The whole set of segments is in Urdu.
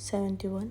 71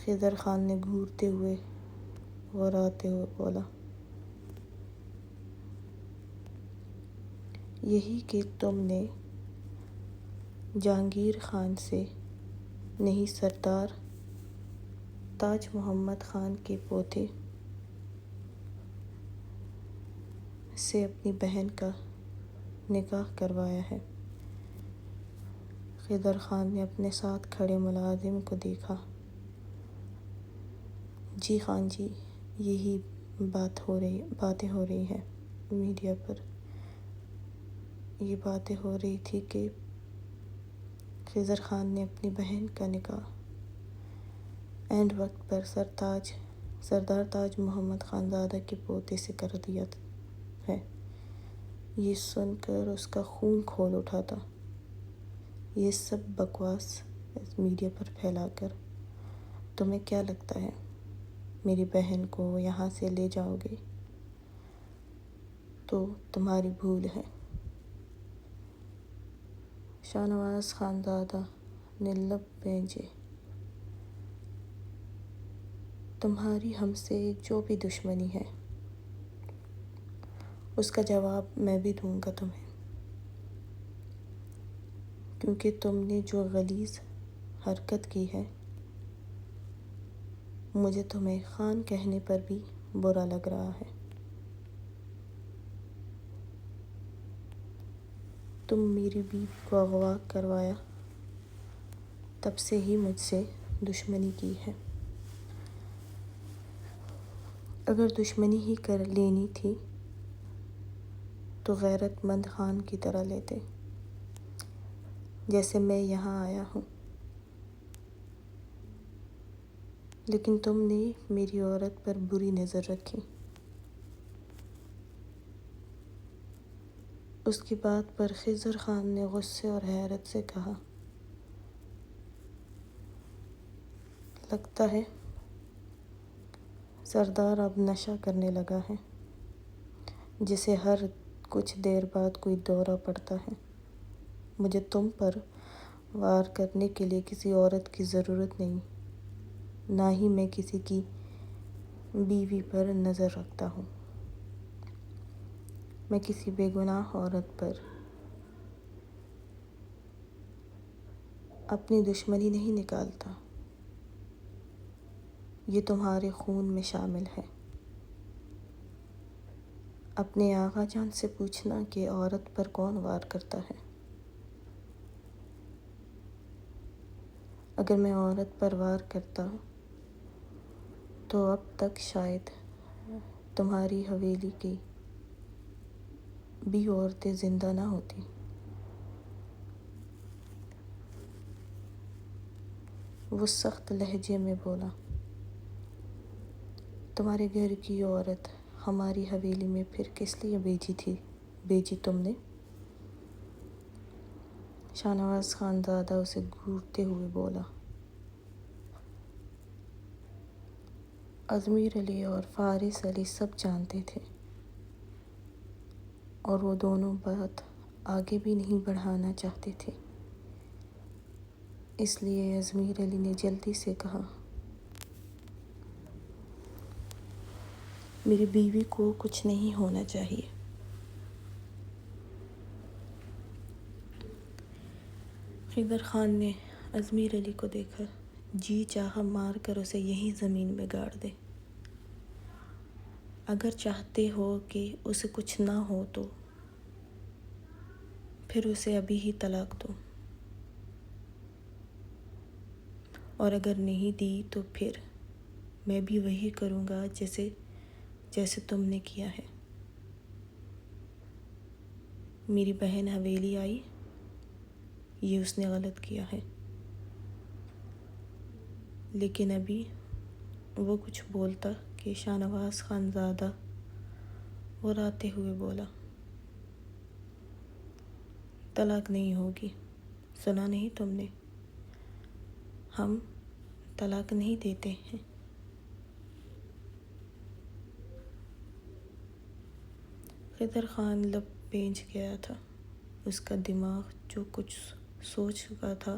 خضر خان نے گھورتے ہوئے غراتے ہوئے بولا، یہی کہ تم نے جہانگیر خان سے نہیں سردار تاج محمد خان کے پوتے سے اپنی بہن کا نکاح کروایا ہے۔ خضر خان نے اپنے ساتھ کھڑے ملازم کو دیکھا۔ جی خان جی، یہی باتیں ہو رہی ہیں میڈیا پر۔ یہ باتیں ہو رہی تھی کہ خضر خان نے اپنی بہن کا نکاح اینڈ وقت پر سردار تاج محمد خان زادہ کے پوتے سے کر دیا ہے۔ یہ سن کر اس کا خون کھول اٹھا تھا۔ یہ سب بکواس میڈیا پر پھیلا کر تمہیں کیا لگتا ہے میری بہن کو یہاں سے لے جاؤ گے تو تمہاری بھول ہے۔ شاہ نواز خان زادہ نے لب بھینجے، تمہاری ہم سے جو بھی دشمنی ہے اس کا جواب میں بھی دوں گا تمہیں، کیونکہ تم نے جو غلیظ حرکت کی ہے مجھے تمہیں خان کہنے پر بھی برا لگ رہا ہے۔ تم میری بیوی کو اغوا کروایا تب سے ہی مجھ سے دشمنی کی ہے۔ اگر دشمنی ہی کر لینی تھی تو غیرت مند خان کی طرح لیتے، جیسے میں یہاں آیا ہوں۔ لیکن تم نے میری عورت پر بری نظر رکھی۔ اس کی بات پر خضر خان نے غصے اور حیرت سے کہا، لگتا ہے سردار اب نشہ کرنے لگا ہے، جسے ہر کچھ دیر بعد کوئی دورہ پڑتا ہے۔ مجھے تم پر وار کرنے کے لیے کسی عورت کی ضرورت نہیں، نہ ہی میں کسی کی بیوی پر نظر رکھتا ہوں۔ میں کسی بے گناہ عورت پر اپنی دشمنی نہیں نکالتا۔ یہ تمہارے خون میں شامل ہے۔ اپنے آقا جان سے پوچھنا کہ عورت پر کون وار کرتا ہے۔ اگر میں عورت پر وار کرتا تو اب تک شاید تمہاری حویلی کی بھی عورتیں زندہ نہ ہوتی۔ وہ سخت لہجے میں بولا، تمہارے گھر کی عورت ہماری حویلی میں پھر کس لیے بھیجی تم نے؟ شاہ نواز خان زادہ اسے گھورتے ہوئے بولا، اجمیر علی اور فارس علی سب جانتے تھے، اور وہ دونوں بات آگے بھی نہیں بڑھانا چاہتے تھے۔ اس لیے اجمیر علی نے جلدی سے کہا، میری بیوی کو کچھ نہیں ہونا چاہیے۔ خضر خان نے اجمیر علی کو دیکھا، جی چاہا مار کر اسے یہیں زمین میں گاڑ دے۔ اگر چاہتے ہو کہ اسے کچھ نہ ہو تو پھر اسے ابھی ہی طلاق دو، اور اگر نہیں دی تو پھر میں بھی وہی کروں گا جیسے تم نے کیا ہے۔ میری بہن حویلی آئی، یہ اس نے غلط کیا ہے۔ لیکن ابھی وہ کچھ بولتا کہ شاہ نواز خان زادہ غراتے ہوئے بولا، طلاق نہیں ہوگی، سنا نہیں تم نے؟ ہم طلاق نہیں دیتے ہیں۔ خضر خان لب بھینج گیا تھا۔ اس کا دماغ جو کچھ سوچ چکا تھا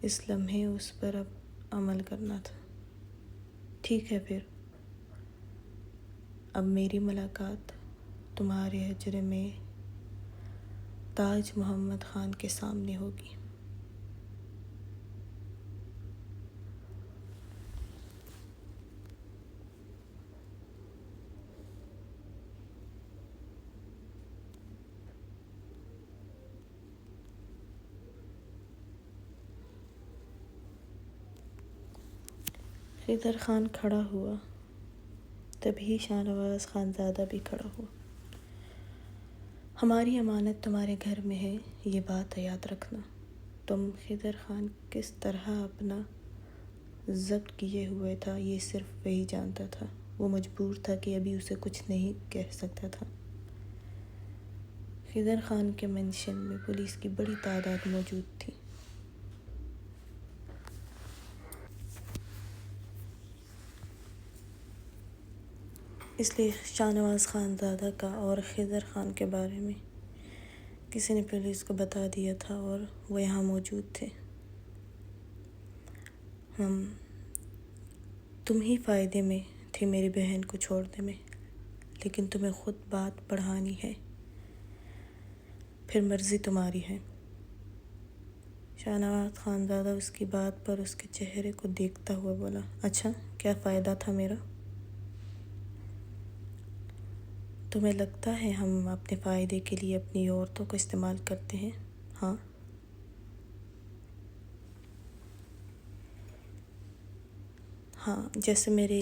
اس لمحے اس پر اب عمل کرنا تھا۔ ٹھیک ہے پھر، اب میری ملاقات تمہارے حجرے میں تاج محمد خان کے سامنے ہوگی۔ خضر خان کھڑا ہوا، تبھی شاہ نواز خانزادہ بھی کھڑا ہوا۔ ہماری امانت تمہارے گھر میں ہے، یہ بات یاد رکھنا۔ تم خضر خان کس طرح اپنا ضبط کیے ہوئے تھا یہ صرف وہی جانتا تھا۔ وہ مجبور تھا کہ ابھی اسے کچھ نہیں کہہ سکتا تھا۔ خضر خان کے مینشن میں پولیس کی بڑی تعداد موجود تھی۔ اس لیے شاہ نواز خانزادہ کا اور خضر خان کے بارے میں کسی نے پولیس کو بتا دیا تھا اور وہ یہاں موجود تھے۔ تم ہی فائدے میں تھے میری بہن کو چھوڑنے میں، لیکن تمہیں خود بات بڑھانی ہے، پھر مرضی تمہاری ہے۔ شاہ نواز خانزادہ اس کی بات پر اس کے چہرے کو دیکھتا ہوا بولا، اچھا کیا فائدہ تھا میرا؟ تمہیں لگتا ہے ہم اپنے فائدے کے لیے اپنی عورتوں کو استعمال کرتے ہیں؟ ہاں، جیسے میرے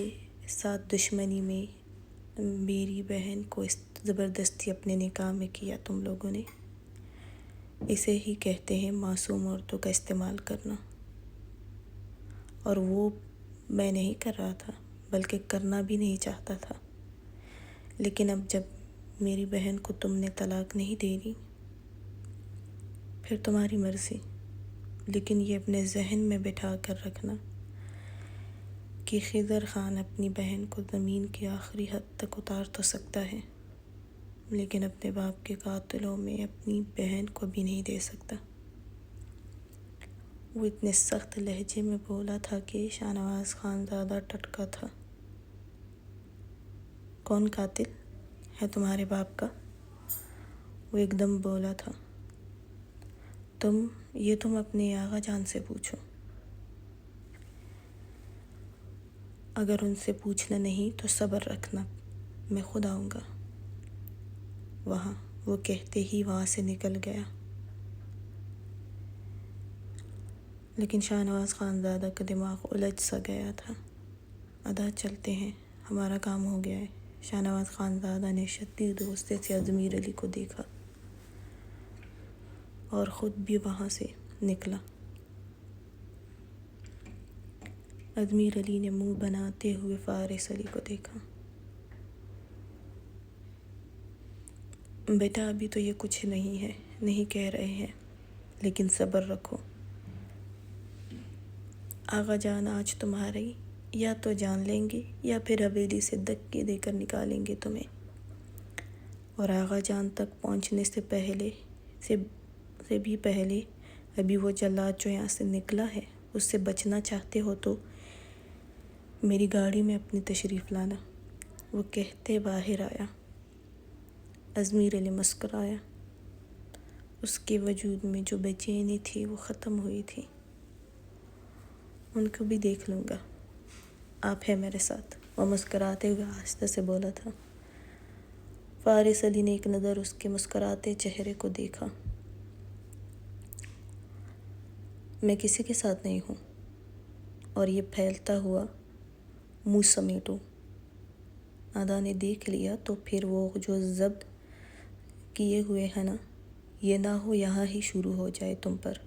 ساتھ دشمنی میں میری بہن کو زبردستی اپنے نکاح میں کیا تم لوگوں نے۔ اسے ہی کہتے ہیں معصوم عورتوں کا استعمال کرنا، اور وہ میں نہیں کر رہا تھا، بلکہ کرنا بھی نہیں چاہتا تھا۔ لیکن اب جب میری بہن کو تم نے طلاق نہیں دینی، پھر تمہاری مرضی، لیکن یہ اپنے ذہن میں بٹھا کر رکھنا کہ خضر خان اپنی بہن کو زمین کی آخری حد تک اتار تو سکتا ہے، لیکن اپنے باپ کے قاتلوں میں اپنی بہن کو بھی نہیں دے سکتا۔ وہ اتنے سخت لہجے میں بولا تھا کہ شاہ نواز خانزادہ ٹھٹکا تھا۔ کون قاتل ہے تمہارے باپ کا؟ وہ ایک دم بولا تھا۔ تم اپنے آغا جان سے پوچھو۔ اگر ان سے پوچھنا نہیں تو صبر رکھنا، میں خود آؤں گا وہاں۔ وہ کہتے ہی وہاں سے نکل گیا۔ لیکن شاہ نواز خانزادہ کا دماغ الجھ سا گیا تھا۔ ادا چلتے ہیں، ہمارا کام ہو گیا ہے۔ شاہ نواز خانزادہ نے شدید غصے سے اجمیر علی کو دیکھا اور خود بھی وہاں سے نکلا۔ اجمیر علی نے منہ بناتے ہوئے فارس علی کو دیکھا۔ بیٹا ابھی تو یہ کچھ نہیں کہہ رہے ہیں، لیکن صبر رکھو۔ آغا جان آج تمہاری یا تو جان لیں گے یا پھر حویلی سے دھکے دے کر نکالیں گے تمہیں، اور آغا جان تک پہنچنے سے بھی پہلے ابھی وہ جلاد جو یہاں سے نکلا ہے اس سے بچنا چاہتے ہو تو میری گاڑی میں اپنی تشریف لانا۔ وہ کہتے باہر آیا۔ اجمیر علی مسکرایا۔ اس کے وجود میں جو بے چینی تھی وہ ختم ہوئی تھی۔ ان کو بھی دیکھ لوں گا، آپ ہیں میرے ساتھ، وہ مسکراتے ہوئے آہستہ سے بولا تھا۔ فارس علی نے ایک نظر اس کے مسکراتے چہرے کو دیکھا۔ میں کسی کے ساتھ نہیں ہوں، اور یہ پھیلتا ہوا منہ سمیٹو۔ ادا نے دیکھ لیا تو پھر وہ جو ضبط کیے ہوئے ہے نا، یہ نہ ہو یہاں ہی شروع ہو جائے تم پر۔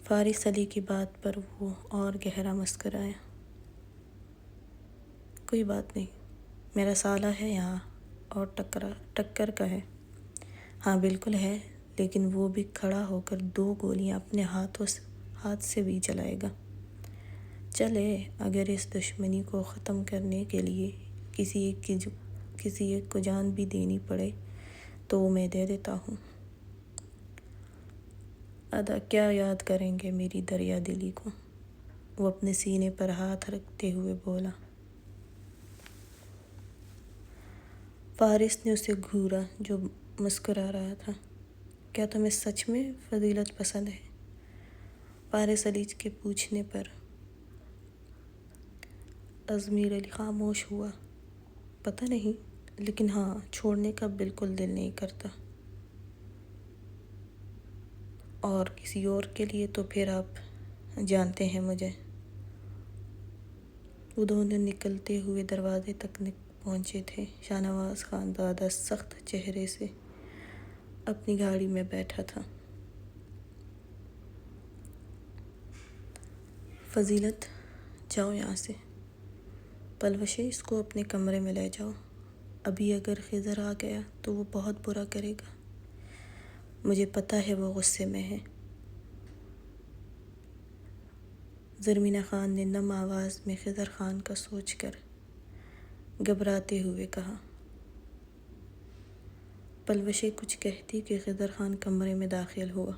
فارس علی کی بات پر وہ اور گہرا مسکرایا۔ کوئی بات نہیں، میرا سالہ ہے یہاں اور ٹکر کا ہے۔ ہاں بالکل ہے، لیکن وہ بھی کھڑا ہو کر 2 گولیاں اپنے ہاتھ سے بھی جلائے گا۔ چلے، اگر اس دشمنی کو ختم کرنے کے لیے کسی ایک کو جان بھی دینی پڑے تو وہ میں دے دیتا ہوں۔ ادا کیا یاد کریں گے میری دریا دلی کو، وہ اپنے سینے پر ہاتھ رکھتے ہوئے بولا۔ فارس نے اسے گھورا جو مسکرا رہا تھا۔ کیا تمہیں سچ میں فضیلت پسند ہے؟ فارس علی کے پوچھنے پر ازمیر علی خاموش ہوا۔ پتہ نہیں، لیکن ہاں، چھوڑنے کا بالکل دل نہیں کرتا۔ اور کسی اور کے لیے تو پھر آپ جانتے ہیں مجھے۔ وہ دونوں نکلتے ہوئے دروازے تک پہنچے تھے۔ شاہ نواز خان دادا سخت چہرے سے اپنی گاڑی میں بیٹھا تھا۔ فضیلت، جاؤ یہاں سے۔ پلوشے، اس کو اپنے کمرے میں لے جاؤ۔ ابھی اگر خضر آ گیا تو وہ بہت برا کرے گا۔ مجھے پتہ ہے وہ غصے میں ہے۔ زرمینہ خان نے نم آواز میں خضر خان کا سوچ کر گھبراتے ہوئے کہا۔ پلوشے کچھ کہتی کہ خضر خان کمرے میں داخل ہوا۔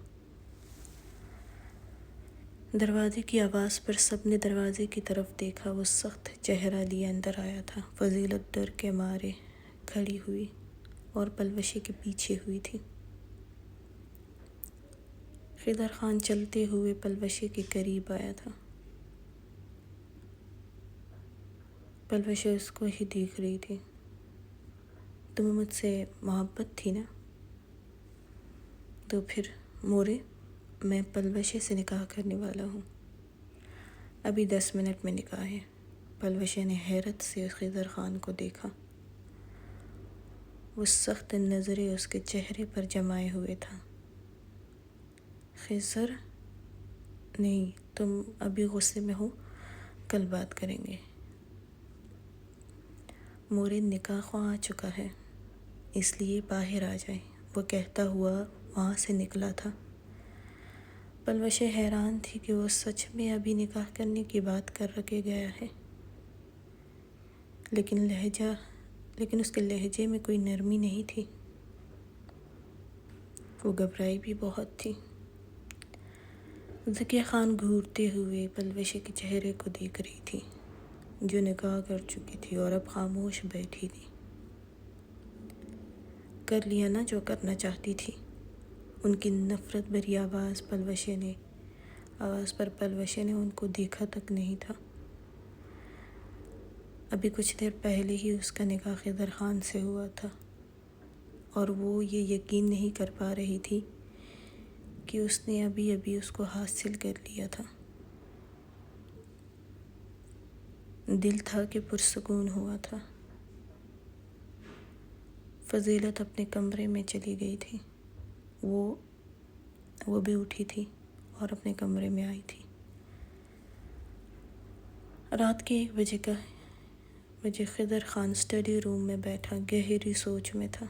دروازے کی آواز پر سب نے دروازے کی طرف دیکھا۔ وہ سخت چہرہ لیے اندر آیا تھا۔ فضیلت ڈر کے مارے کھڑی ہوئی اور پلوشے کے پیچھے ہوئی تھی۔ خضر خان چلتے ہوئے پلوشے کے قریب آیا تھا۔ پلوشے اس کو ہی دیکھ رہی تھی۔ تمہیں مجھ سے محبت تھی نا؟ تو پھر مورے، میں پلوشے سے نکاح کرنے والا ہوں۔ ابھی 10 منٹ میں نکاح ہے۔ پلوشے نے حیرت سے خضر خان کو دیکھا۔ وہ سخت نظریں اس کے چہرے پر جمائے ہوئے تھا۔ خضر، نہیں، تم ابھی غصے میں ہو، کل بات کریں گے۔ مورے، نکاح خواہ آ چکا ہے، اس لیے باہر آ جائیں، وہ کہتا ہوا وہاں سے نکلا تھا۔ پلوشے حیران تھی کہ وہ سچ میں ابھی نکاح کرنے کی بات کر کے گیا ہے، لیکن اس کے لہجے میں کوئی نرمی نہیں تھی۔ وہ گھبرائی بھی بہت تھی۔ ذکیہ خان گھورتے ہوئے پلوشے کے چہرے کو دیکھ رہی تھی، جو نکاح کر چکی تھی اور اب خاموش بیٹھی تھی۔ کر لیا نا جو کرنا چاہتی تھی؟ ان کی نفرت بھری آواز پر پلوشے نے ان کو دیکھا تک نہیں تھا۔ ابھی کچھ دیر پہلے ہی اس کا نکاح خضر خان سے ہوا تھا، اور وہ یہ یقین نہیں کر پا رہی تھی کہ اس نے ابھی اس کو حاصل کر لیا تھا۔ دل تھا کہ پرسکون ہوا تھا۔ فضیلت اپنے کمرے میں چلی گئی تھی۔ وہ بھی اٹھی تھی اور اپنے کمرے میں آئی تھی۔ رات کے 1 بجے خضر خان اسٹڈی روم میں بیٹھا گہری سوچ میں تھا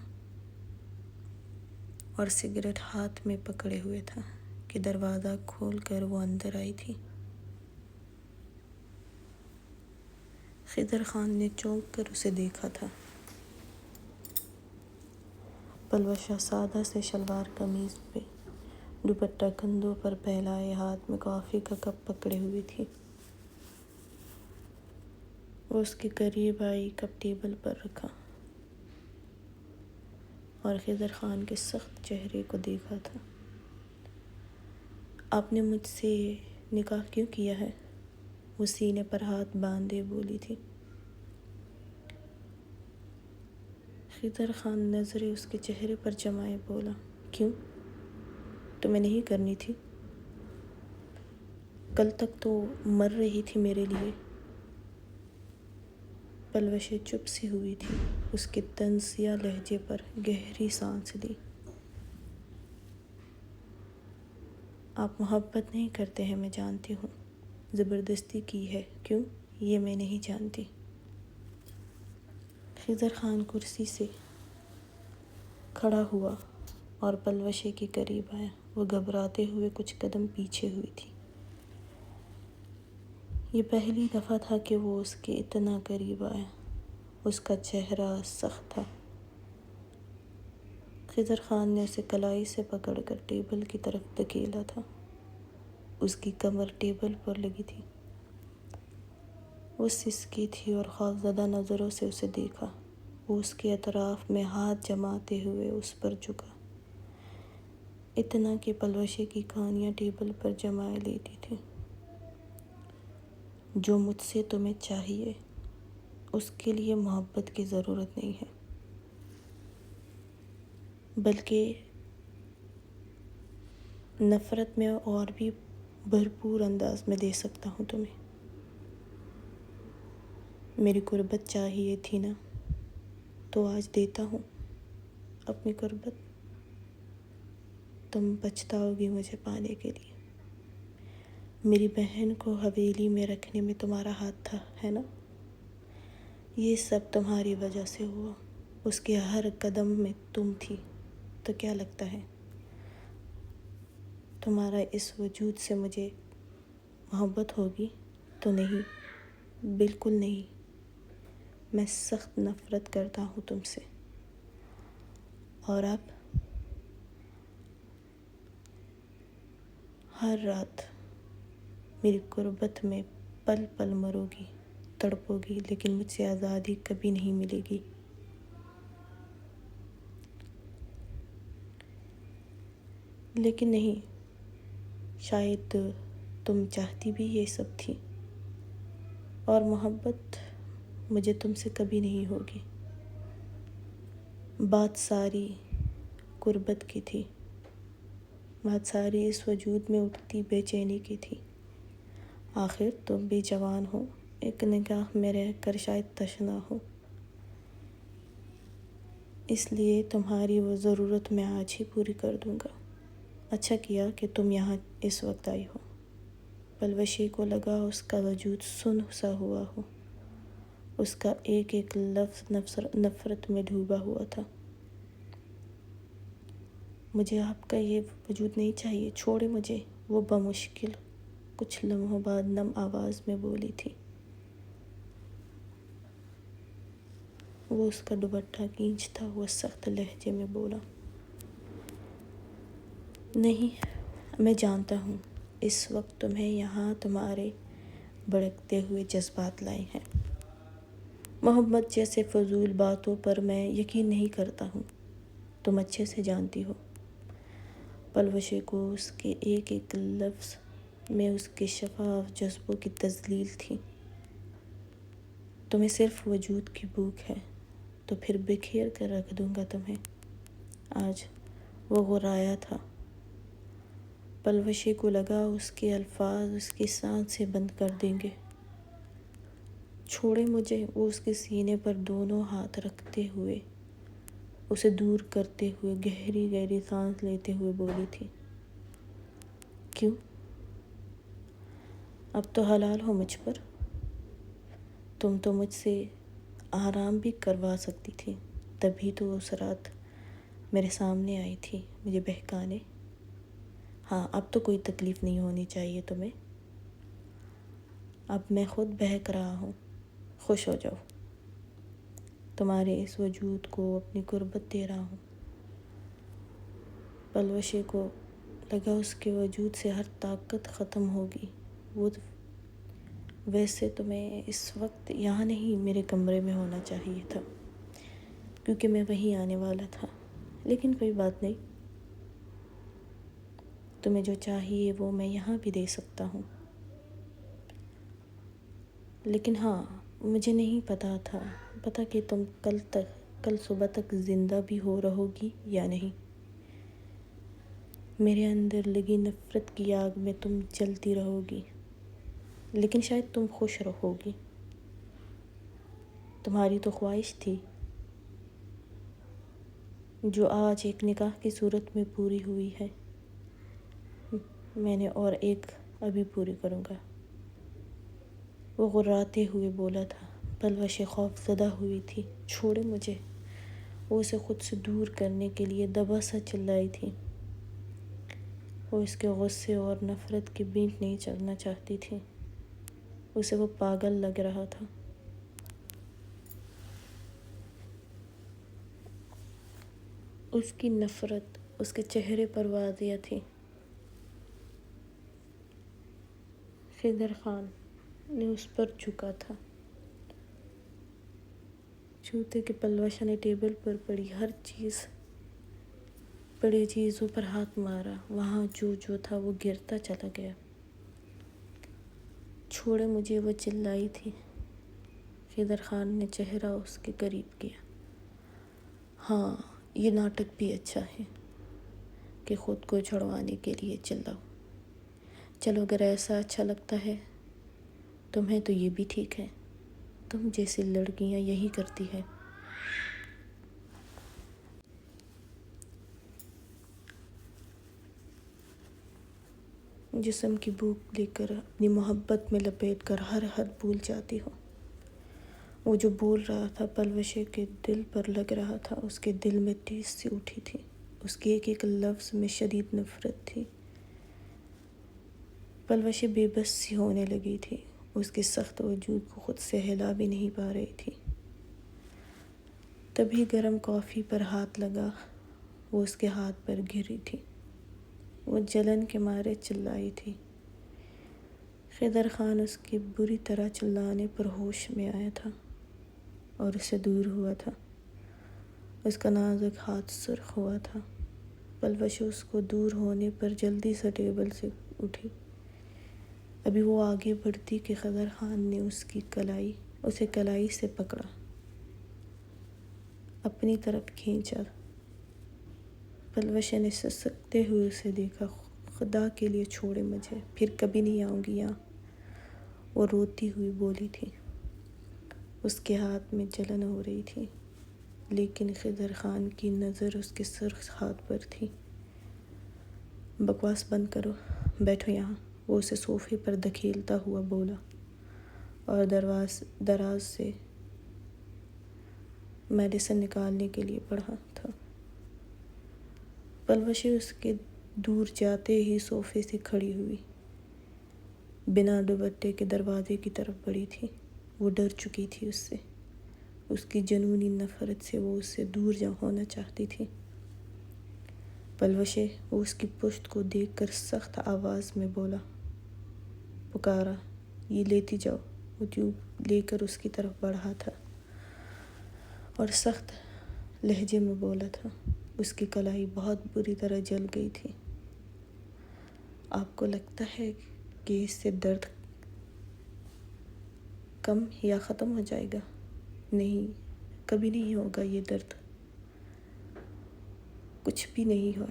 اور سگریٹ ہاتھ میں پکڑے ہوئے تھا کہ دروازہ کھول کر وہ اندر آئی تھی۔ خضر خان نے چونک کر اسے دیکھا تھا۔ پلوشہ سادہ سے شلوار قمیض پہ، دوپٹہ کندھوں پر پھیلائے، ہاتھ میں کافی کا کپ پکڑے ہوئی تھی۔ وہ اس کے قریب آئی، کپ ٹیبل پر رکھا اور خضر خان کے سخت چہرے کو دیکھا تھا۔ آپ نے مجھ سے نکاح کیوں کیا ہے؟ وہ سینے پر ہاتھ باندھے بولی تھی۔ خضر خان نظریں اس کے چہرے پر جمائے بولا، کیوں؟ تمہیں نہیں کرنی تھی؟ کل تک تو مر رہی تھی میرے لیے۔ پلوشے چپ سی ہوئی تھی۔ اس کے طنزیہ لہجے پر گہری سانس لی۔ آپ محبت نہیں کرتے ہیں، میں جانتی ہوں، زبردستی کی ہے، کیوں؟ یہ میں نہیں جانتی۔ خضر خان کرسی سے کھڑا ہوا اور پلوشے کے قریب آیا۔ وہ گھبراتے ہوئے کچھ قدم پیچھے ہوئی تھی۔ یہ پہلی دفعہ تھا کہ وہ اس کے اتنا قریب آیا۔ اس کا چہرہ سخت تھا، خضر خان نے اسے کلائی سے پکڑ کر ٹیبل کی طرف دھکیلا تھا۔ اس کی کمر ٹیبل پر لگی تھی۔ وہ سسکی تھی اور خوفزدہ نظروں سے اسے دیکھا۔ وہ اس کے اطراف میں ہاتھ جماتے ہوئے اس پر جھکا، اتنا کہ پلوشے کی کہانیاں ٹیبل پر جمائے لیتی تھی۔ جو مجھ سے تمہیں چاہیے اس کے لیے محبت کی ضرورت نہیں ہے، بلکہ نفرت میں اور بھی بھرپور انداز میں دے سکتا ہوں تمہیں۔ میری قربت چاہیے تھی نا، تو آج دیتا ہوں اپنی قربت۔ تم پچھتاؤ گی مجھے پانے کے لیے۔ میری بہن کو حویلی میں رکھنے میں تمہارا ہاتھ تھا، ہے نا؟ یہ سب تمہاری وجہ سے ہوا۔ اس کے ہر قدم میں تم تھی، تو کیا لگتا ہے تمہارا اس وجود سے مجھے محبت ہوگی؟ تو نہیں، بالکل نہیں۔ میں سخت نفرت کرتا ہوں تم سے، اور اب ہر رات میری قربت میں پل پل مرو گی، تڑپو گی، لیکن مجھ سے آزادی کبھی نہیں ملے گی۔ لیکن نہیں، شاید تم چاہتی بھی یہ سب تھی، اور محبت مجھے تم سے کبھی نہیں ہوگی۔ بات ساری قربت کی تھی، بات ساری اس وجود میں اٹھتی بے چینی کی تھی۔ آخر تم بھی جوان ہو، ایک نگاہ میں رہ کر شاید تشنا ہو، اس لیے تمہاری وہ ضرورت میں آج ہی پوری کر دوں گا۔ اچھا کیا کہ تم یہاں اس وقت آئی ہو۔ پلوشی کو لگا اس کا وجود سن سا ہوا ہو، اس کا ایک ایک لفظ نفرت میں ڈوبا ہوا تھا۔ مجھے آپ کا یہ وجود نہیں چاہیے، چھوڑے مجھے، وہ بمشکل کچھ لمحوں بعد نم آواز میں بولی تھی۔ وہ اس کا دوپٹہ کھینچتا ہوا سخت لہجے میں بولا، نہیں، میں جانتا ہوں اس وقت تمہیں یہاں تمہارے بھڑکتے ہوئے جذبات لائے ہیں۔ محبت جیسے فضول باتوں پر میں یقین نہیں کرتا ہوں، تم اچھے سے جانتی ہو۔ پلوشے کو اس کے ایک ایک لفظ میں اس کے شفاف جذبوں کی تذلیل تھی۔ تمہیں صرف وجود کی بھوک ہے، تو پھر بکھیر کر رکھ دوں گا تمہیں۔ آج وہ غرایا تھا۔ پلوشے کو لگا اس کے الفاظ اس کی سانسیں بند کر دیں گے۔ چھوڑے مجھے، وہ اس کے سینے پر دونوں ہاتھ رکھتے ہوئے اسے دور کرتے ہوئے گہری گہری سانس لیتے ہوئے بولی تھی۔ کیوں؟ اب تو حلال ہو مجھ پر۔ تم تو مجھ سے آرام بھی کروا سکتی تھی، تبھی تو اس رات میرے سامنے آئی تھی مجھے بہکانے۔ ہاں، اب تو کوئی تکلیف نہیں ہونی چاہیے تمہیں۔ اب میں خود بہک رہا ہوں، خوش ہو جاؤ۔ تمہارے اس وجود کو اپنی قربت دے رہا ہوں۔ پلوشے کو لگا اس کے وجود سے ہر طاقت ختم ہوگی۔ ویسے تمہیں اس وقت یہاں نہیں، میرے کمرے میں ہونا چاہیے تھا، کیونکہ میں وہیں آنے والا تھا، لیکن کوئی بات نہیں۔ تمہیں جو چاہیے وہ میں یہاں بھی دے سکتا ہوں۔ لیکن ہاں، مجھے نہیں پتا کہ تم کل صبح تک زندہ بھی رہو گی یا نہیں۔ میرے اندر لگی نفرت کی آگ میں تم جلتی رہو گی، لیکن شاید تم خوش رہو گی۔ تمہاری تو خواہش تھی، جو آج ایک نکاح کی صورت میں پوری ہوئی ہے۔ میں نے اور ایک ابھی پوری کروں گا، وہ غراتے ہوئے بولا تھا۔ پلوشے خوف زدہ ہوئی تھی۔ چھوڑے مجھے، وہ اسے خود سے دور کرنے کے لیے دبا سا چلائی تھی۔ وہ اس کے غصے اور نفرت کی بینٹ نہیں چڑھنا چاہتی تھی، اسے وہ پاگل لگ رہا تھا۔ اس کی نفرت اس کے چہرے پر واضح تھی۔ خضر خان نے اس پر جھکا تھا۔ جوتے کے پلوشہ نے ٹیبل پر پڑی ہر چیزوں پر ہاتھ مارا۔ وہاں جو تھا وہ گرتا چلا گیا۔ چھوڑے مجھے، وہ چلائی تھی۔ خضر خان نے چہرہ اس کے قریب کیا۔ ہاں، یہ ناٹک بھی اچھا ہے کہ خود کو چھڑوانے کے لیے چلاؤ۔ چلو، اگر ایسا اچھا لگتا ہے تمہیں تو یہ بھی ٹھیک ہے۔ تم جیسی لڑکیاں یہی کرتی ہیں۔ جسم کی بھوک لے کر اپنی محبت میں لپیٹ کر ہر حد بھول جاتی ہو۔ وہ جو بول رہا تھا پلوشے کے دل پر لگ رہا تھا۔ اس کے دل میں ٹھیس سی اٹھی تھی۔ اس کے ایک ایک لفظ میں شدید نفرت تھی۔ پلوشے بے بس سی ہونے لگی تھی۔ اس کے سخت وجود کو خود سے ہلا بھی نہیں پا رہی تھی۔ تبھی گرم کافی پر ہاتھ لگا۔ وہ اس کے ہاتھ پر گری تھی۔ وہ جلن کے مارے چلائی تھی۔ خضر خان اس کے بری طرح چلانے پر ہوش میں آیا تھا اور اسے دور ہوا تھا۔ اس کا نازک ہاتھ سرخ ہوا تھا۔ پلوشے اس کو دور ہونے پر جلدی سے ٹیبل سے اٹھی۔ ابھی وہ آگے بڑھتی کہ خضر خان نے اسے کلائی سے پکڑا، اپنی طرف کھینچا۔ پلوشے نے سسکتے ہوئے اسے دیکھا۔ خدا کے لیے چھوڑے مجھے، پھر کبھی نہیں آؤں گی یہاں، وہ روتی ہوئی بولی تھی۔ اس کے ہاتھ میں جلن ہو رہی تھی، لیکن خضر خان کی نظر اس کے سرخ ہاتھ پر تھی۔ بکواس بند کرو، بیٹھو یہاں، وہ اسے صوفے پر دھکیلتا ہوا بولا اور دراز سے میڈیسن نکالنے کے لیے بڑھا تھا۔ پلوشے اس کے دور جاتے ہی صوفے سے کھڑی ہوئی، بنا دوپٹے کے دروازے کی طرف بڑھی تھی۔ وہ ڈر چکی تھی اس سے، اس کی جنونی نفرت سے۔ وہ اس سے دور ہونا چاہتی تھی۔ پلوشے، وہ اس کی پشت کو دیکھ کر سخت آواز میں پکارا، یہ لیتی جاؤ۔ وہ ٹیوب لے کر اس کی طرف بڑھا تھا اور سخت لہجے میں بولا تھا۔ اس کی کلائی بہت بری طرح جل گئی تھی۔ آپ کو لگتا ہے کہ اس سے درد کم یا ختم ہو جائے گا؟ نہیں، کبھی نہیں ہوگا یہ درد، کچھ بھی نہیں ہے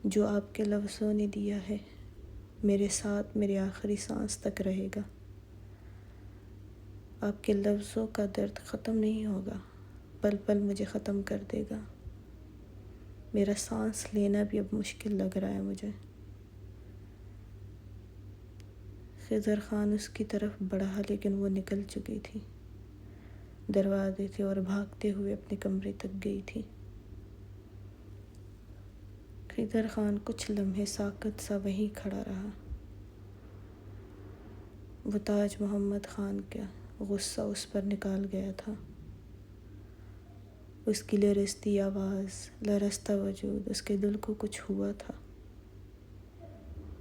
جو آپ کے لفظوں نے دیا ہے، میرے ساتھ میرے آخری سانس تک رہے گا۔ آپ کے لفظوں کا درد ختم نہیں ہوگا، پل پل مجھے ختم کر دے گا۔ میرا سانس لینا بھی اب مشکل لگ رہا ہے مجھے۔ خضر خان اس کی طرف بڑھا، لیکن وہ نکل چکی تھی۔ دروازے سے اور بھاگتے ہوئے اپنے کمرے تک گئی تھی۔ خضر خان کچھ لمحے ساکت سا وہیں کھڑا رہا۔ وہ تاج محمد خان کا غصہ اس پر نکال گیا تھا۔ اس کی لرزتی آواز، لرزتا وجود، اس کے دل کو کچھ ہوا تھا۔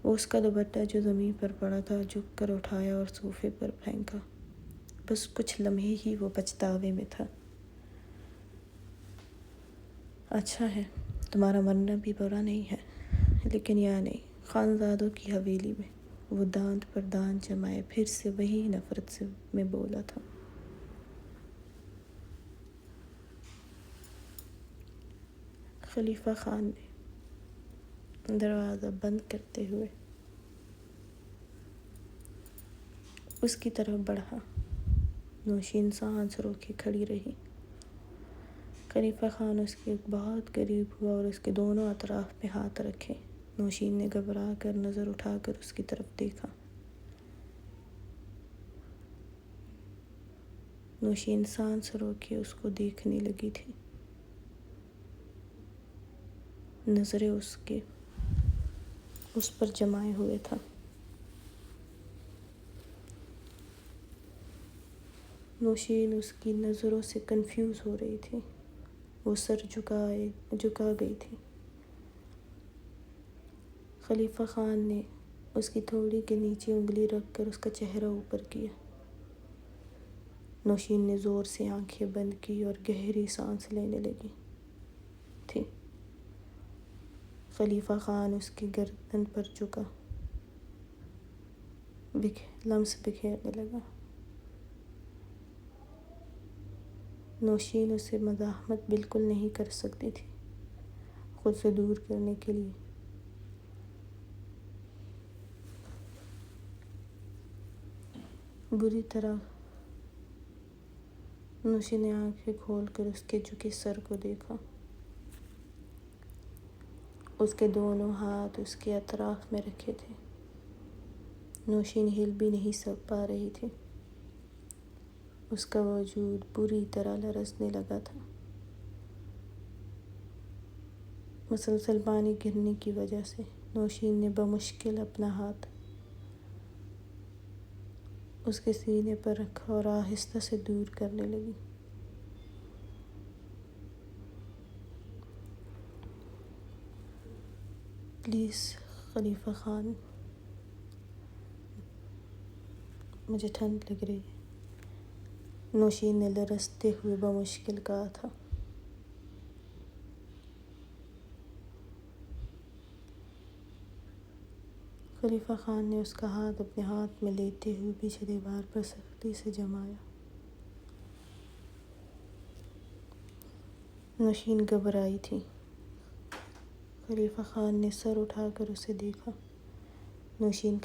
وہ اس کا دوپٹہ جو زمین پر پڑا تھا جھک کر اٹھایا اور صوفے پر پھینکا۔ بس کچھ لمحے ہی وہ پچھتاوے میں تھا۔ اچھا ہے، تمہارا مرنا بھی برا نہیں ہے، لیکن یہاں نہیں، خانزادوں کی حویلی میں۔ وہ دانت پر دانت جمائے پھر سے وہی نفرت سے میں بولا تھا۔ خلیفہ خان نے دروازہ بند کرتے ہوئے اس کی طرف بڑھا۔ نوشین سانس روکے کھڑی رہی۔ خلیفہ خان اس کے بہت قریب ہوا اور اس کے دونوں اطراف پہ ہاتھ رکھے۔ نوشین نے گھبرا کر نظر اٹھا کر اس کی طرف دیکھا۔ نوشین سانس روکے اس کو دیکھنے لگی تھی۔ نظریں اس پر جمائے ہوئے تھا۔ نوشین اس کی نظروں سے کنفیوز ہو رہی تھی۔ وہ سر جھکا گئی تھی۔ خلیفہ خان نے اس کی تھوڑی کے نیچے انگلی رکھ کر اس کا چہرہ اوپر کیا۔ نوشین نے زور سے آنکھیں بند کی اور گہری سانس لینے لگی تھی۔ خلیفہ خان اس کی گردن پر جھکا، لمس بکھیرنے لگا۔ نوشین اسے مزاحمت بالکل نہیں کر سکتی تھی، خود سے دور کرنے کے لیے۔ بری طرح نوشین نے آنکھیں کھول کر اس کے جھکے سر کو دیکھا۔ اس کے دونوں ہاتھ اس کے اطراف میں رکھے تھے۔ نوشین ہل بھی نہیں پا رہی تھی۔ اس کا وجود بری طرح لرزنے لگا تھا۔ مسلسل پانی گرنے کی وجہ سے نوشین نے بمشکل اپنا ہاتھ اس کے سینے پر رکھا اور آہستہ سے دور کرنے لگی۔ پلیز خلیفہ خان، مجھے ٹھنڈ لگ رہی ہے، نوشین نے لرزتے ہوئے بمشکل کہا تھا۔ خلیفہ خان نے اس کا ہاتھ اپنے ہاتھ میں لیتے ہوئے پیچھے دیوار پر سختی سے جمایا۔ نوشین گھبرائی تھی۔ خلیفہ خان نے سر اٹھا کر اسے دیکھا۔ نوشین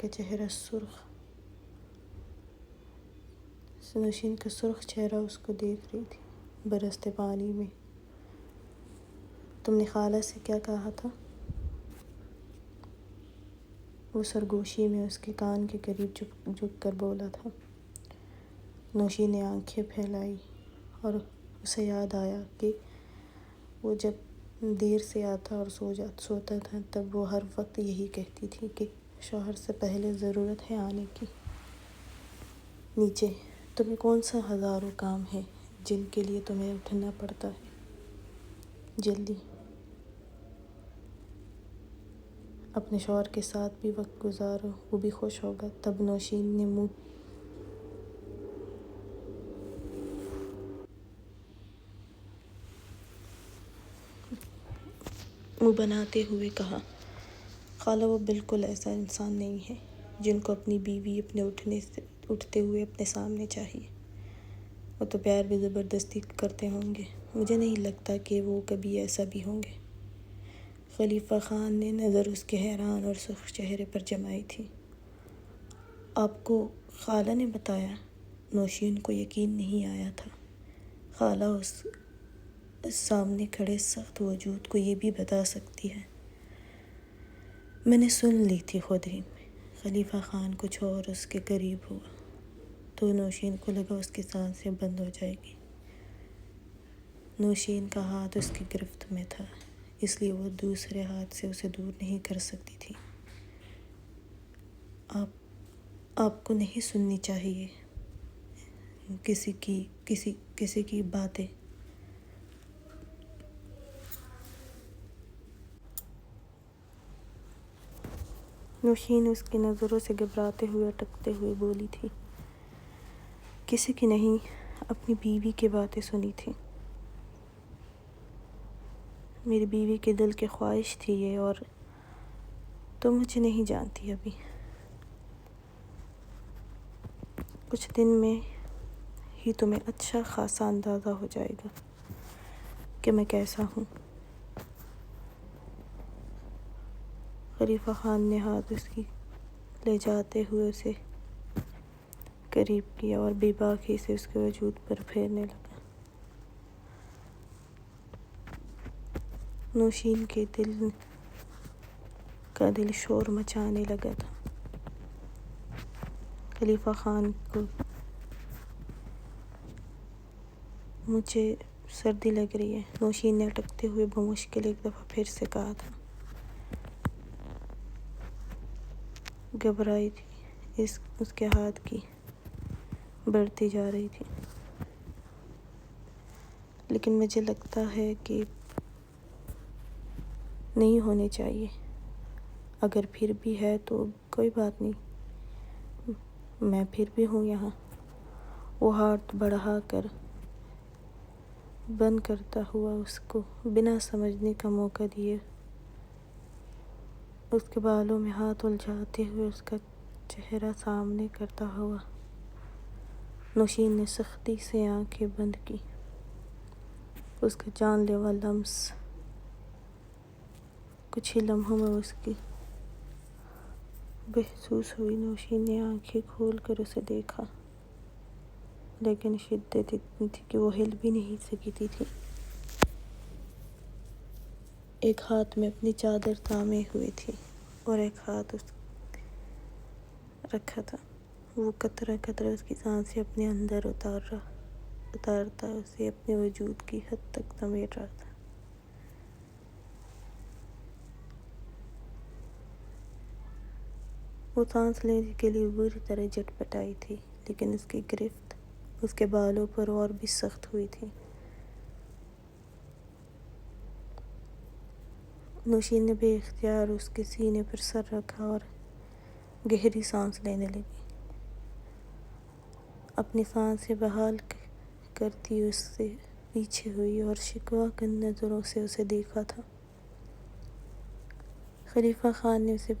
کا سرخ چہرہ اس کو دیکھ رہی تھی برستے پانی میں۔ تم نے خالہ سے کیا کہا تھا؟ وہ سرگوشی میں اس کے کان کے قریب جھک کر بولا تھا۔ نوشین نے آنکھیں پھیلائی اور اسے یاد آیا کہ وہ جب دیر سے آتا اور سوتا تھا تب وہ ہر وقت یہی کہتی تھی کہ شوہر سے پہلے ضرورت ہے آنے کی نیچے۔ تمہیں کون سا ہزاروں کام ہے جن کے لیے تمہیں اٹھنا پڑتا ہے؟ جلدی اپنے شوہر کے ساتھ بھی وقت گزارو، وہ بھی خوش ہوگا۔ تب نوشین نے منہ بناتے ہوئے کہا، خالہ وہ بالکل ایسا انسان نہیں ہے جن کو اپنی بیوی اٹھتے ہوئے اپنے سامنے چاہیے۔ وہ تو پیار بھی زبردستی کرتے ہوں گے، مجھے نہیں لگتا کہ وہ کبھی ایسا بھی ہوں گے۔ خلیفہ خان نے نظر اس کے حیران اور سرخ چہرے پر جمائی تھی۔ آپ کو خالہ نے بتایا؟ نوشین کو یقین نہیں آیا تھا۔ خالہ اس سامنے کھڑے سخت وجود کو یہ بھی بتا سکتی ہے؟ میں نے سن لی تھی خود ہی۔ خلیفہ خان کچھ اور اس کے قریب ہوا تو نوشین کو لگا اس کی سانسیں بند ہو جائے گی۔ نوشین کا ہاتھ اس کی گرفت میں تھا، اس لیے وہ دوسرے ہاتھ سے اسے دور نہیں کر سکتی تھی۔ آپ کو نہیں سننی چاہیے کسی کی باتیں۔ نوشین اس کی نظروں سے گھبراتے ہوئے اٹکتے ہوئے بولی تھی، کسی کی نہیں، اپنی بیوی کی باتیں سنی تھی۔ میری بیوی کے دل کی خواہش تھی یہ، اور تم مجھے نہیں جانتی ابھی۔ کچھ دن میں ہی تمہیں اچھا خاصا اندازہ ہو جائے گا کہ میں کیسا ہوں۔ خلیفہ خان نے ہاتھ اس کی لے جاتے ہوئے اسے قریب کیا اور بے باکی سے اس کے وجود پر پھیرنے لگا۔ نوشین کے دل شور مچانے لگا تھا۔ خلیفہ خان کو مجھے سردی لگ رہی ہے، نوشین نے اٹکتے ہوئے بمشکل ایک دفعہ پھر سے کہا تھا۔ گھبرائی تھی، اس کے ہاتھ کی بڑھتی جا رہی تھی، لیکن مجھے لگتا ہے کہ نہیں ہونے چاہیے. اگر پھر بھی ہے تو کوئی بات نہیں، میں پھر بھی ہوں یہاں. وہ ہاتھ بڑھا کر بند کرتا ہوا اس کو بنا سمجھنے کا موقع دیے، اس کے بالوں میں ہاتھ الجھاتے ہوئے اس کا چہرہ سامنے کرتا ہوا. نوشین نے سختی سے آنکھیں بند کی. اس کا جان لیوا لمس. کچھ ہی لمحوں میں اس کی محسوس ہوئی. نوشین نے آنکھیں کھول کر اسے دیکھا، لیکن شدت اتنی تھی کہ وہ ہل بھی نہیں سکتی تھی. ایک ہاتھ میں اپنی چادر تھامے ہوئے تھی اور ایک ہاتھ اس رکھا تھا. وہ قطرہ قطرہ اس کی سانسیں اپنے اندر اتارتا اسے اپنے وجود کی حد تک سمیٹ رہا تھا. وہ سانس لینے کے لیے بری طرح جٹ پٹائی تھی، لیکن اس کی گرفت اس کے بالوں پر اور بھی سخت ہوئی تھی. نوشین نے بے اختیار اس کے سینے پر سر رکھا اور گہری سانس لینے لگی. اپنی سانسیں بحال کرتی اس سے پیچھے ہوئی اور شکوہ کن نظروں سے اسے دیکھا تھا. خلیفہ خان نے اسے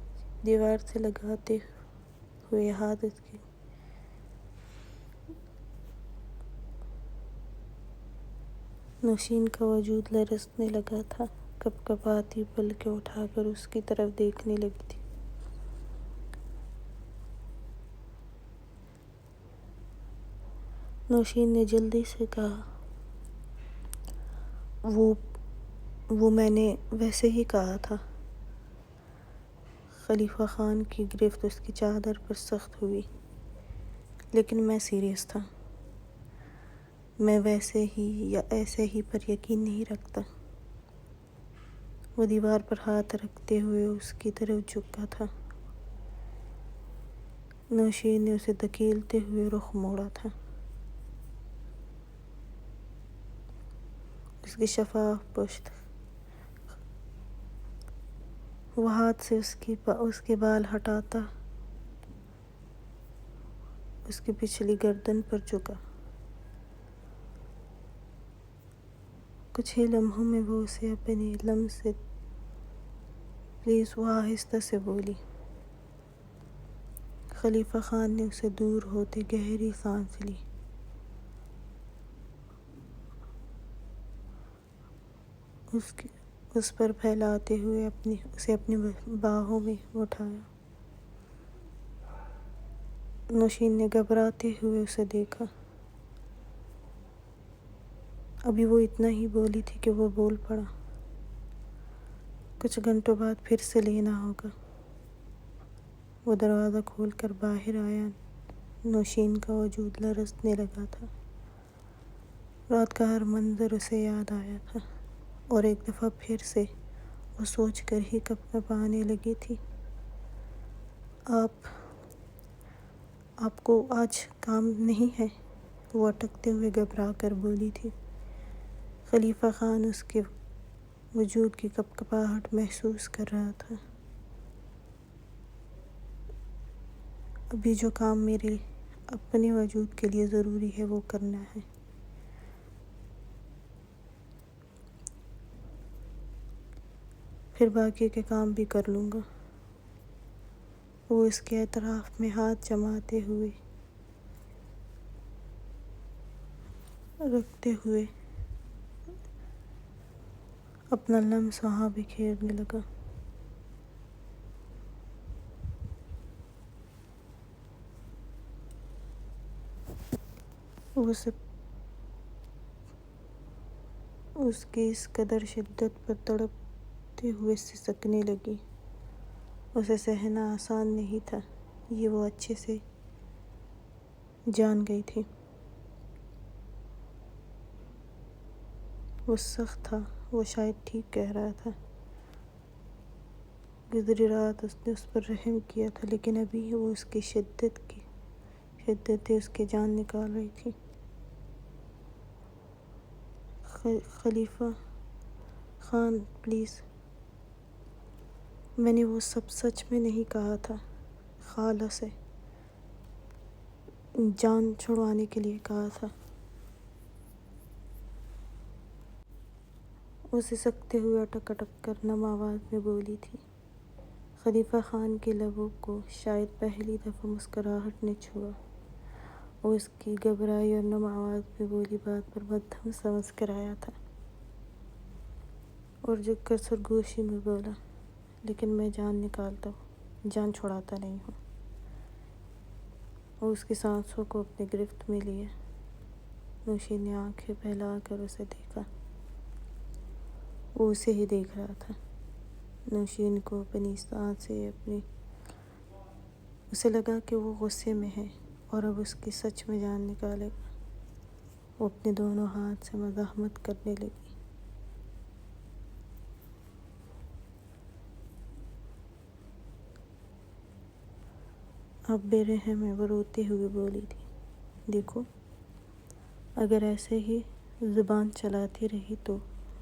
دیوار سے لگاتے ہوئے ہاتھ اس کی نوشین کا وجود لرزنے لگا تھا. کپ کپاتی پلکیں اٹھا کر اس کی طرف دیکھنے لگی تھی. نوشین نے جلدی سے کہا، وہ میں نے ویسے ہی کہا تھا. خلیفہ خان کی گرفت اس کی چادر پر سخت ہوئی. لیکن میں سیریس تھا. میں ویسے ہی یا ایسے ہی پر یقین نہیں رکھتا. وہ دیوار پر ہاتھ رکھتے ہوئے اس کی طرف جھکا تھا. نوشین نے اسے دھکیلتے ہوئے رخ موڑا تھا. اس کی شفاف پشت. وہ ہاتھ سے اس کے بال ہٹاتا اس کی پچھلی گردن پر جھکا. کچھ ہی لمحوں میں وہ اسے اپنے لمس سے پلیز وہ آہستہ سے بولی. خلیفہ خان نے اسے دور ہوتے گہری سانس لی. اس پر پھیلاتے ہوئے اسے اپنی باہوں میں اٹھایا. نوشین نے گھبراتے ہوئے اسے دیکھا. ابھی وہ اتنا ہی بولی تھی کہ وہ بول پڑا، کچھ گھنٹوں بعد پھر سے لینا ہوگا. وہ دروازہ کھول کر باہر آیا. نوشین کا وجود لرزنے لگا تھا. رات کا ہر منظر اسے یاد آیا تھا اور ایک دفعہ پھر سے وہ سوچ کر ہی کپ کپانے لگی تھی. آپ کو آج کام نہیں ہے؟ وہ اٹکتے ہوئے گھبرا کر بولی تھی. خلیفہ خان اس کے وجود کی کپ کپاہٹ محسوس کر رہا تھا. ابھی جو کام میرے اپنے وجود کے لیے ضروری ہے وہ کرنا ہے. پھر باقی کے کام بھی کر لوں گا. وہ اس کے اطراف میں ہاتھ جماتے ہوئے رکھتے ہوئے اپنا لمس وہاں بکھیرنے لگا. وہ اس کی اس قدر شدت پر تڑپتے ہوئے سسکنے لگی. اسے سہنا آسان نہیں تھا، یہ وہ اچھے سے جان گئی تھی. وہ سخت تھا. وہ شاید ٹھیک کہہ رہا تھا. گزری رات اس نے اس پر رحم کیا تھا، لیکن ابھی وہ اس کی شدتیں اس کی جان نکال رہی تھی. خلیفہ خان پلیز، میں نے وہ سب سچ میں نہیں کہا تھا، خالہ سے جان چھڑوانے کے لیے کہا تھا۔ وہ سسکتے ہوئے اٹک اٹک کر نم آواز میں بولی تھی۔ خلیفہ خان کے لبوں کو شاید پہلی دفعہ مسکراہٹ نے چھوا۔ وہ اس کی گھبرائی اور نم آواز میں بولی بات پر مدھم سا مسکرایا تھا اور جھک کر سرگوشی میں بولا، لیکن میں جان نکالتا ہوں، جان چھڑاتا نہیں ہوں۔ وہ اس کی سانسوں کو اپنی گرفت میں لیے۔ نوشین نے آنکھیں پھیلا کر اسے دیکھا۔ وہ اسے ہی دیکھ رہا تھا۔ نوشین کو اپنی سانس سے اسے لگا کہ وہ غصے میں ہے اور اب اس کی سچ میں جان نکالے گا۔ وہ اپنے دونوں ہاتھ سے مزاحمت کرنے لگی۔ آپ بے رحم ہیں، وہ روتے ہوئے بولی تھی۔ دیکھو، اگر ایسے ہی زبان چلاتی رہی تو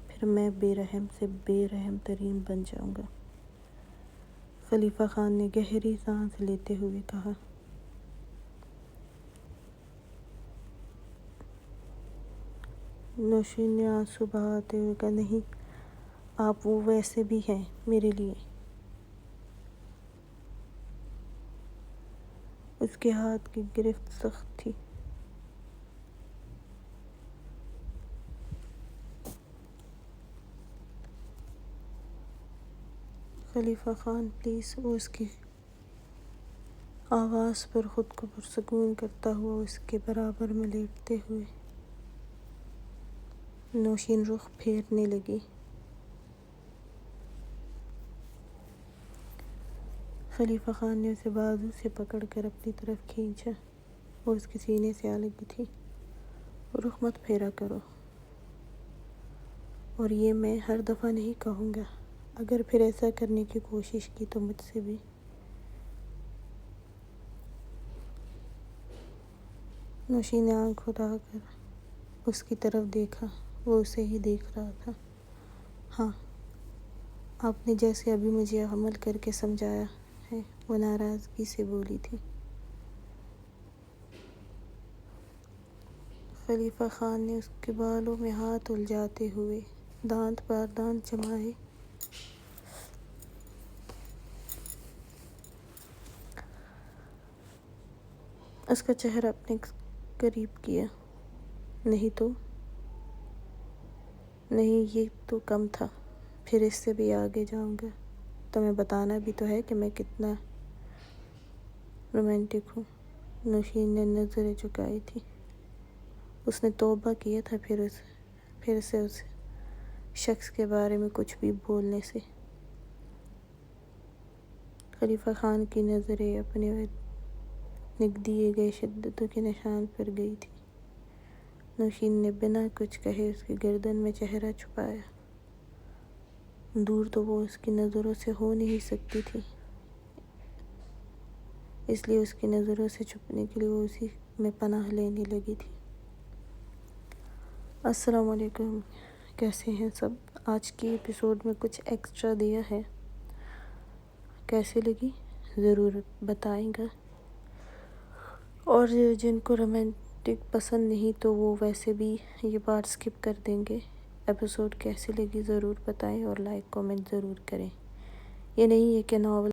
پھر میں بے رحم سے بے رحم ترین بن جاؤں گا۔ خلیفہ خان نے گہری سانس لیتے ہوئے کہا۔ نوشین نے آنسو بہاتے ہوئے کہا، نہیں، آپ وہ ویسے بھی ہیں میرے لیے۔ اس کے ہاتھ کی گرفت سخت تھی۔ خلیفہ خان پلیز، وہ اس کی آواز پر خود کو پرسکون کرتا ہوا اس کے برابر میں لیٹتے ہوئے۔ نوشین رخ پھیرنے لگی۔ خلیفہ خان نے اسے بازو سے پکڑ کر اپنی طرف کھینچا۔ وہ اس کے سینے سے آ لگی تھی۔ رخ مت پھیرا کرو، اور یہ میں ہر دفعہ نہیں کہوں گا۔ اگر پھر ایسا کرنے کی کوشش کی تو مجھ سے بھی۔ نوشین نے آنکھ اٹھا کر اس کی طرف دیکھا۔ وہ اسے ہی دیکھ رہا تھا۔ ہاں، آپ نے جیسے ابھی مجھے عمل کر کے سمجھایا ہے، وہ ناراضگی سے بولی تھی۔ خلیفہ خان نے اس کے بالوں میں ہاتھ الجھاتے ہوئے دانت پر دانت جمائے۔ اس کا چہرہ اپنے قریب کیا۔ نہیں، یہ تو کم تھا، پھر اس سے بھی آگے جاؤں گا۔ تمہیں بتانا بھی تو ہے کہ میں کتنا رومانٹک ہوں۔ نوشین نے نظریں جھکائی تھی۔ اس نے توبہ کیا تھا پھر سے اس شخص کے بارے میں کچھ بھی بولنے سے۔ خلیفہ خان کی نظریں اپنے دیے گئے شدتوں کے نشان پر گئی تھی۔ نوشین نے بنا کچھ کہے اس کی گردن میں چہرہ چھپایا۔ دور تو وہ اس کی نظروں سے ہو نہیں سکتی تھی، اس لیے اس کی نظروں سے چھپنے کے لیے وہ اسی میں پناہ لینے لگی تھی۔ السلام علیکم، کیسے ہیں سب؟ آج کی ایپیسوڈ میں کچھ ایکسٹرا دیا ہے، کیسے لگی ضرور بتائیں گا۔ اور جن کو رومانٹک پسند نہیں تو وہ ویسے بھی یہ پارٹ سکپ کر دیں گے۔ ایپیسوڈ کیسی لگی ضرور بتائیں اور لائک کامنٹ ضرور کریں۔ یہ نہیں ہے کہ ناول